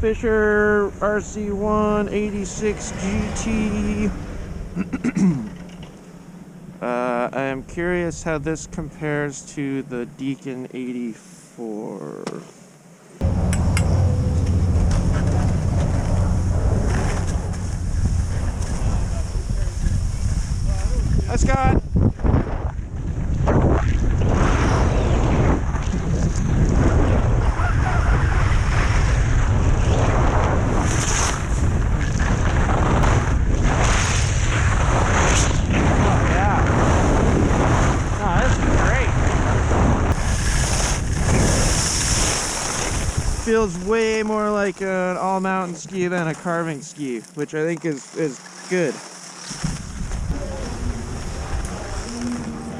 Fischer RC One 86 GT. I am curious how this compares to the Deacon 84. Hi, Scott. Feels way more like an all-mountain ski than a carving ski, which I think is good.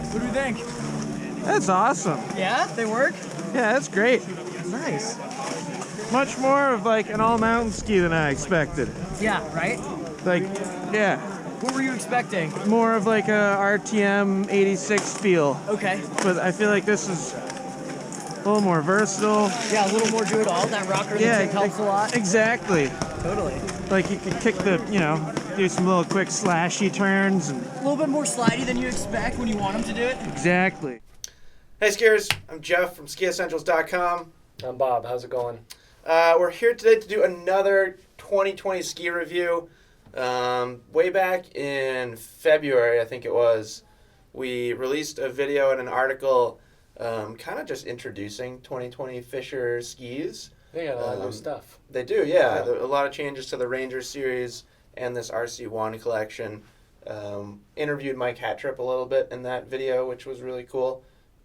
What do you think? That's awesome. Yeah, they work? Yeah, that's great. Nice. Much more of like an all-mountain ski than I expected. Yeah, right? Like, yeah. What were you expecting? More of like a RTM 86 feel. Okay. But I feel like this is a little more versatile. Yeah, a little more do it all. That rocker helps a lot. Exactly. Totally. Like you could kick the, do some little quick slashy turns. And a little bit more slidey than you expect when you want them to do it. Exactly. Hey skiers, I'm Jeff from SkiEssentials.com. I'm Bob. How's it going? We're here today to do another 2020 ski review. Way back in February, I think it was, we released a video and an article kind of just introducing 2020 Fischer skis. They got a lot of good stuff. They do, yeah. A lot of changes to the Ranger series and this RC One collection. Interviewed Mike Hattrip a little bit in that video, which was really cool.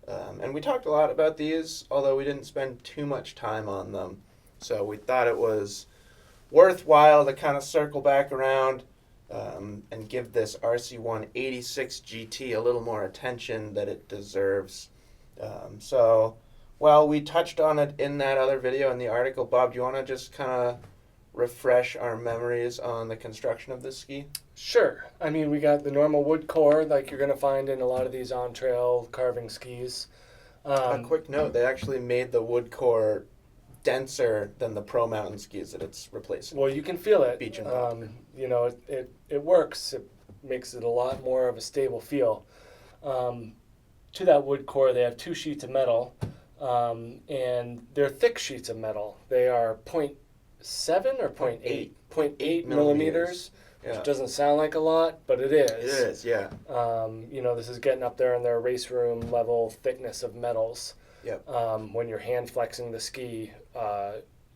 And we talked a lot about these, although we didn't spend too much time on them. So we thought it was worthwhile to kind of circle back around and give this RC One 86 GT a little more attention that it deserves. Well, we touched on it in that other video in the article. Bob, do you want to just kind of refresh our memories on the construction of this ski? Sure. I mean, we got the normal wood core like you're going to find in a lot of these on-trail carving skis. A quick note, they actually made the wood core denser than the Pro Mountain skis that it's replacing. Well, you can feel it. Beach and Pop. It works. It makes it a lot more of a stable feel. To that wood core, they have 2 sheets of metal, and they're thick sheets of metal. They are 0.7 or 0.8? 0.8 millimeters, which doesn't sound like a lot, but it is. It is, yeah. This is getting up there in their race room level thickness of metals. Yep. When you're hand flexing the ski,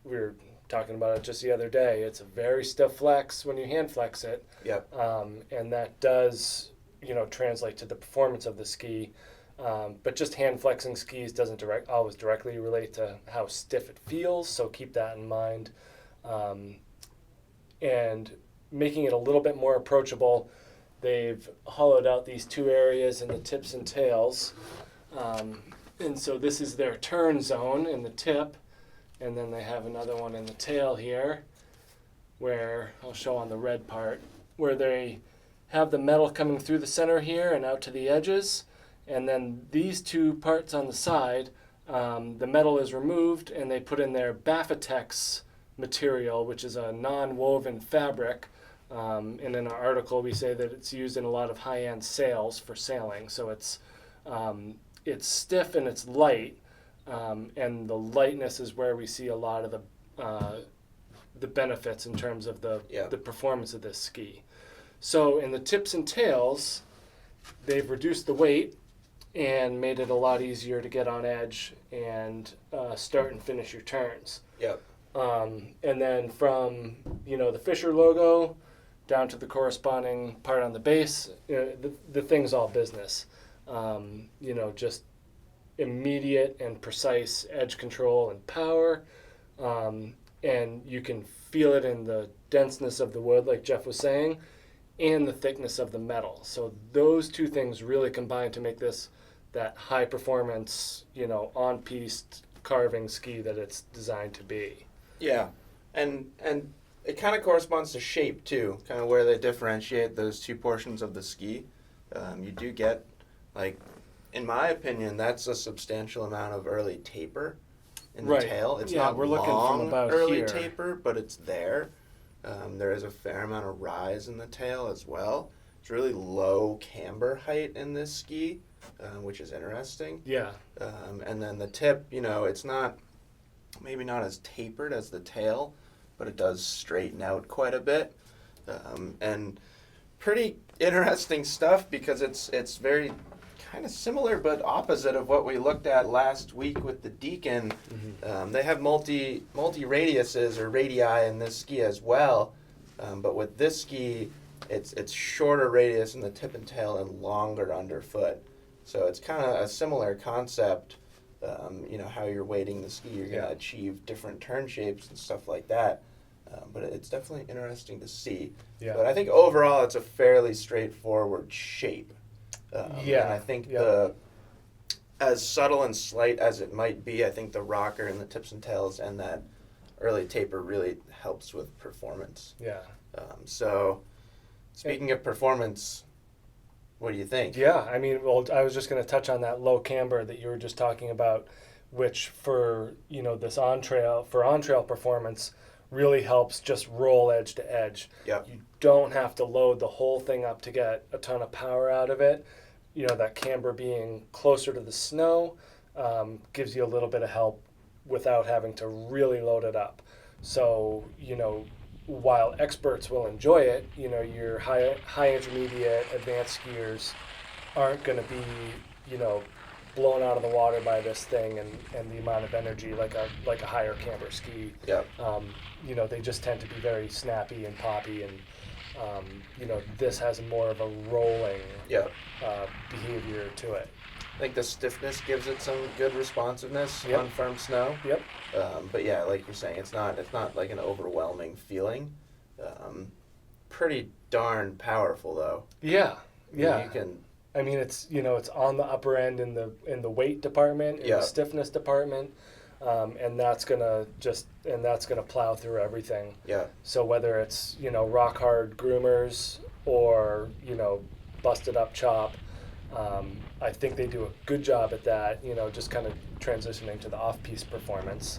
we were talking about it just the other day. It's a very stiff flex when you hand flex it. Yep. And that does, translate to the performance of the ski. But just hand flexing skis doesn't always directly relate to how stiff it feels, so keep that in mind. And making it a little bit more approachable, they've hollowed out these 2 areas in the tips and tails. And so this is their turn zone in the tip, and then they have another one in the tail here, where I'll show on the red part, where they have the metal coming through the center here and out to the edges. And then these 2 parts on the side, the metal is removed and they put in their Baffatex material, which is a non-woven fabric. And in our article, we say that it's used in a lot of high-end sails for sailing. So it's stiff and it's light, and the lightness is where we see a lot of the benefits in terms of the performance of this ski. So in the tips and tails, they've reduced the weight and made it a lot easier to get on edge and start and finish your turns. Yep. And then from the Fischer logo down to the corresponding part on the base, the thing's all business. Just immediate and precise edge control and power, and you can feel it in the denseness of the wood, like Jeff was saying, and the thickness of the metal. So those 2 things really combine to make this that high performance, on-piste carving ski that it's designed to be. Yeah, and it kind of corresponds to shape too, kind of where they differentiate those 2 portions of the ski. You do get, like, in my opinion, that's a substantial amount of early taper in the tail. It's not we're looking long, from about early here. taper, but it's there. There is a fair amount of rise in the tail as well. It's really low camber height in this ski, which is interesting. Yeah. And then the tip, it's maybe not as tapered as the tail, but it does straighten out quite a bit. And pretty interesting stuff because it's very kind of similar but opposite of what we looked at last week with the Deacon. They have multi radiuses or radii in this ski as well, but with this ski, it's shorter radius in the tip and tail and longer underfoot. So it's kind of a similar concept. How you're weighting the ski, you're going to achieve different turn shapes and stuff like that. But it's definitely interesting to see. Yeah. But I think overall it's a fairly straightforward shape. And I think as subtle and slight as it might be, I think the rocker and the tips and tails and that early taper really helps with performance. Yeah. So speaking of performance, what do you think? Yeah, I mean, well, I was just going to touch on that low camber that you were just talking about, which for, this on-trail performance really helps just roll edge to edge. Yep. You don't have to load the whole thing up to get a ton of power out of it. That camber being closer to the snow gives you a little bit of help without having to really load it up. So, while experts will enjoy it, your high intermediate advanced skiers aren't going to be, blown out of the water by this thing and the amount of energy like a higher camber ski. Yep. They just tend to be very snappy and poppy, and this has more of a rolling behavior to it. I think the stiffness gives it some good responsiveness on firm snow. Yep. But yeah, like you're saying, it's not like an overwhelming feeling. Pretty darn powerful though. Yeah. Yeah. You can. I mean, it's it's on the upper end in the weight department, in the stiffness department, and that's gonna plow through everything. Yeah. So whether it's rock hard groomers or busted up chop, I think they do a good job at that. Just kind of transitioning to the off-piste performance.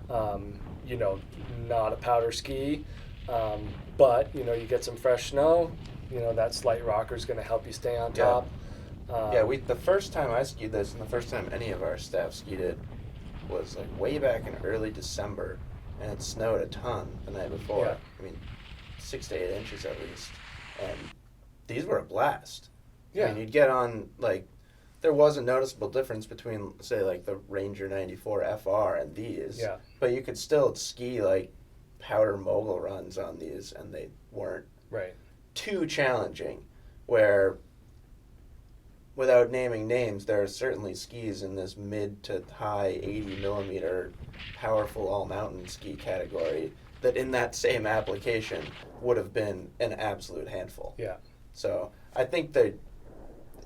Not a powder ski, but you get some fresh snow. That slight rocker is going to help you stay on top. The first time I skied this, and the first time any of our staff skied it, was like way back in early December, and it snowed a ton the night before. Yeah. I mean, 6 to 8 inches at least, and these were a blast. Yeah. I mean, you'd get on there was a noticeable difference between, say, like the Ranger 94 FR and these. Yeah. But you could still ski like powder mogul runs on these, and they weren't too challenging. Where, without naming names, there are certainly skis in this mid to high 80 millimeter powerful all mountain ski category that in that same application would have been an absolute handful. Yeah. So I think that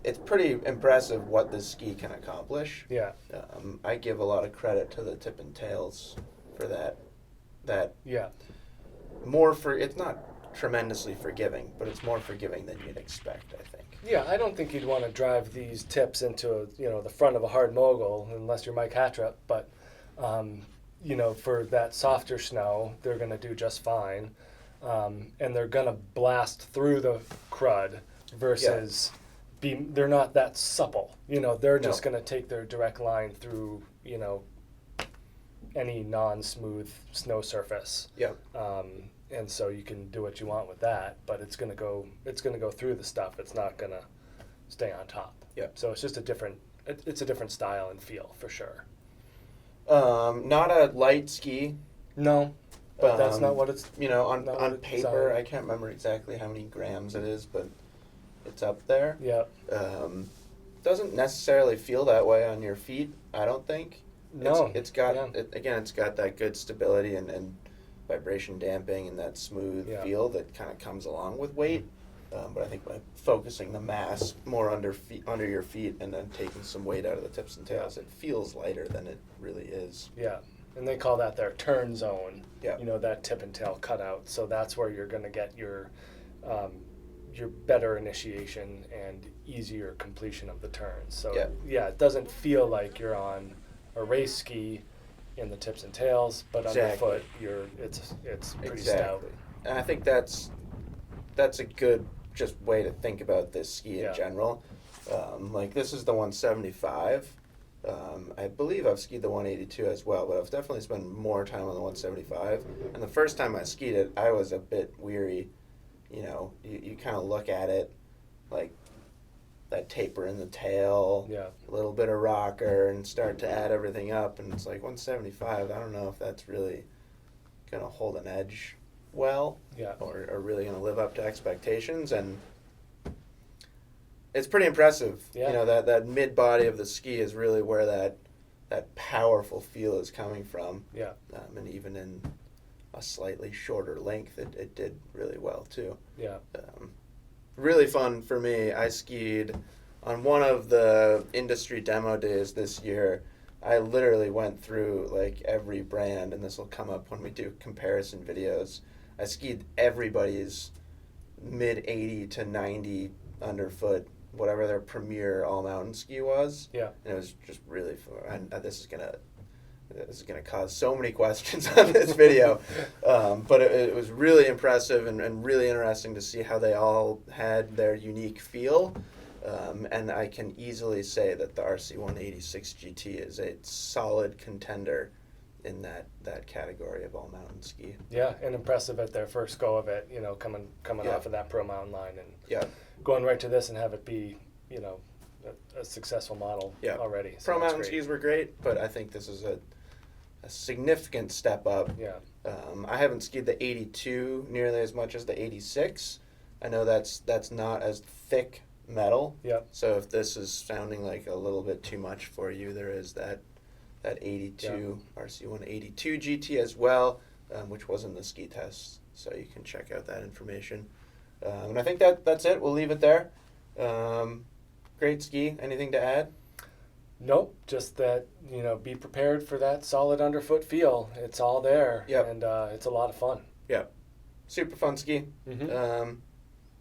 it's pretty impressive what this ski can accomplish. Yeah. I give a lot of credit to the tip and tails for that. It's not tremendously forgiving, but it's more forgiving than you'd expect, I think. Yeah, I don't think you'd want to drive these tips into the front of a hard mogul unless you're Mike Hattrup, but for that softer snow, they're going to do just fine, and they're going to blast through the crud versus they're not that supple. They're just going to take their direct line through any non-smooth snow surface. Yeah. And so you can do what you want with that, but it's gonna go through the stuff. It's not gonna stay on top. Yeah. So it's just a different style and feel for sure. Not a light ski. No, but that's not what it's. On paper, I can't remember exactly how many grams it is, but it's up there. Yeah. Doesn't necessarily feel that way on your feet, I don't think. No. It's got it's got that good stability and vibration damping and that smooth feel that kind of comes along with weight. But I think by focusing the mass more under your feet and then taking some weight out of the tips and tails, it feels lighter than it really is. Yeah, and they call that their turn zone. Yeah. That tip and tail cutout. So that's where you're going to get your better initiation and easier completion of the turns. So it doesn't feel like you're on a race ski. in the tips and tails, but Exactly. underfoot, it's pretty Exactly. And I think that's a good just way to think about this ski in Yeah. general. Like this is the 175. I believe I've skied the 182 as well, but I've definitely spent more time on the 175. And the first time I skied it, I was a bit weary. You know, you kind of look at it like that taper in the tail, Yeah. a little bit of rocker, and start to add everything up. And it's like 175, I don't know if that's really going to hold an edge well Yeah. or really going to live up to expectations. And it's pretty impressive. Yeah. You know, that mid body of the ski is really where that powerful feel is coming from. Yeah. And even in a slightly shorter length, it did really well too. Yeah. Really fun for me. I skied on one of the industry demo days this year. I literally went through like every brand, and this will come up when we do comparison videos. I skied everybody's mid 80 to 90 underfoot, whatever their premier all mountain ski was. Yeah. And it was just really fun. And this is gonna cause so many questions on this video, but it was really impressive and really interesting to see how they all had their unique feel. And I can easily say that the RC 186 GT is a solid contender in that category of all mountain ski. Yeah, and impressive at their first go of it, coming Yeah. off of that pro mountain line and Yeah, going right to this and have it be, a successful model Yeah. already. So pro that's mountain great. skis were great, but I think this is a significant step up. Yeah. I haven't skied the 82 nearly as much as the 86. I know that's not as thick metal. Yep. So if this is sounding like a little bit too much for you, there is that 82 RC 182 GT as well, which was in the ski test. So you can check out that information. And I think that's it. We'll leave it there. Great ski. Anything to add? Nope, just that, be prepared for that solid underfoot feel. It's all there. Yep. And it's a lot of fun. Yeah. Super fun ski. Mm-hmm.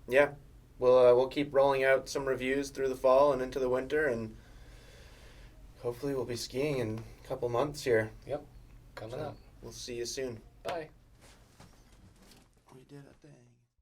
Yeah. We'll keep rolling out some reviews through the fall and into the winter, and hopefully we'll be skiing in a couple months here. Yep, coming up. We'll see you soon. Bye. We did a thing.